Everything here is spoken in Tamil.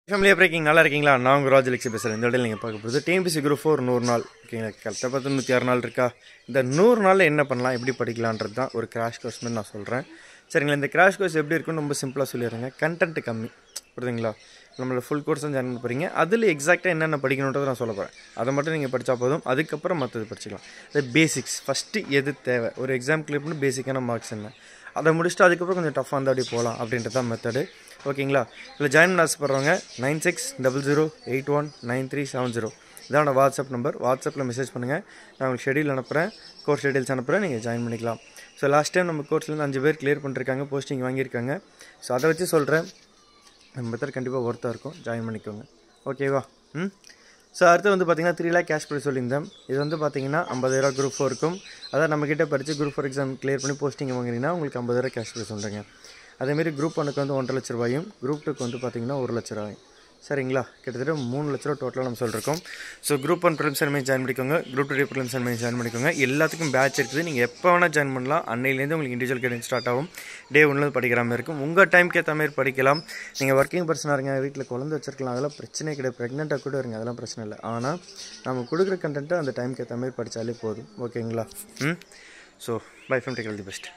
ஃபேமிலியாக பிரேக்கிங் நல்லா இருக்கீங்களா? நான் உங்கள் ராஜலட்சுமி பேசுகிறேன். இந்த இடையில நீங்கள் பார்க்க போகிறது டிஎன்பிஎஸ்சி குரூப் 4 100 நாள் ஓகேங்களா? கரெக்டாக பார்த்து 106 நாள் இருக்கா? இந்த 100 நாளில் என்ன பண்ணலாம், எப்படி படிக்கலான்றது தான் ஒரு கிராஷ் கோர்ஸ் மாதிரி நான் சொல்கிறேன். சரிங்களா? இந்த கிராஷ் கோர்ஸ் எப்படி இருக்குன்னு ரொம்ப சிம்பிளாக சொல்லிடுறேங்க. கண்டென்ட் கம்மி, புரியுதுங்களா? நம்மளோட ஃபுல் கோர்ஸ் தான் ஜாயின் பண்ண போகிறீங்க. அதில் எக்ஸாக்டாக என்னென்ன படிக்கணுன்றதை நான் சொல்ல போகிறேன். அதை மட்டும் நீங்கள் படித்தா போதும். அதுக்கப்புறம் மற்றது படிச்சிக்கலாம். அது பேசிக்ஸ் ஃபஸ்ட்டு எது தேவை, ஒரு எக்ஸாம் கிளியர் பண்ணி பேசிக்கான மார்க்ஸ் என்ன, அதை முடிச்சுட்டு அதுக்கப்புறம் கொஞ்சம் டஃப்பாக இருந்தால் அப்படி போகலாம் அப்படின்றது தான் மெத்தடு. ஓகேங்களா? இல்லை ஜாயின் பண்ண ஆசைப்படுறவங்க 9600819370 இதான் வாட்ஸ்அப் நம்பர். வாட்ஸ்அப்பில் மெசேஜ் பண்ணுங்கள். நான் உங்களுக்கு ஷெடியூல் அனுப்புகிறேன், கோர்ஸ் ஷெடியூல்ஸ் அனுப்புகிறேன், நீங்கள் ஜாயின் பண்ணிக்கலாம். ஸோ லாஸ்ட் டைம் நம்ம கோர்ஸ்லேருந்து 5 பேர் கிளியர் பண்ணிருக்காங்க, போஸ்டிங் வாங்கியிருக்காங்க. ஸோ அதை வச்சு சொல்கிறேன், நம்ம மெத்தட் கண்டிப்பாக ஒர்த்தாக இருக்கும், ஜாயின் பண்ணிக்கோங்க. ஓகேவா? ஸோ அடுத்து வந்து பார்த்திங்கன்னா 3 lakh கேஷ் ப்ரைஸ் சொல்லியிருந்தேன். இது வந்து பார்த்திங்கன்னா 50,000 குரூப் 4 இருக்கும். அதாவது நம்மக்கிட்ட படித்து குரூப் 4 எக்ஸாம் கிளியர் பண்ணி போஸ்டிங் வாங்கினீங்கன்னா உங்களுக்கு 50,000 கேஷ் ப்ரைஸ் உண்டுங்க. அதேமாரி குரூப் 1க்கு வந்து 1.5 லட்ச ரூபாயும், குரூப் 2க்கு வந்து பார்த்திங்கன்னா 1 லட்ச ரூபாயும். சரிங்களா? கிட்டத்தட்ட 3 லட்ச ரூபா டோட்டலாக நம்ம சொல்லியிருக்கோம். So group 1 prelims and mains join பண்ணிக்கோங்க, group 2 prelims and mains join பண்ணிக்கோங்க. எல்லாத்துக்கும் பேட்ச் இருக்குது. நீங்கள் எப்போ வேணால் ஜாயின் பண்ணலாம். அன்னையிலேருந்து உங்களுக்கு இண்டிவிஜுவல் கைடன்ஸ் ஸ்டார்ட் ஆகும். டே 1லேருந்து படிக்கிற மாதிரி இருக்கும். உங்கள் டைமுக்கு ஏற்ற மாதிரி படிக்கலாம். நீங்கள் ஒர்க்கிங் பர்சனாக இருங்க, வீட்டில் குழந்தை வச்சிருக்கலாம், அதெல்லாம் பிரச்சனையே கிடையாது. ப்ரெக்னெண்ட்டாக கூட இருங்க, அதெல்லாம் பிரச்சனை இல்லை. ஆனால் நம்ம கொடுக்குற கண்டென்ட்டை அந்த டைமுக்கு ஏற்ற மாதிரி படித்தாலே போதும். ஓகேங்களா? So by from take all the best.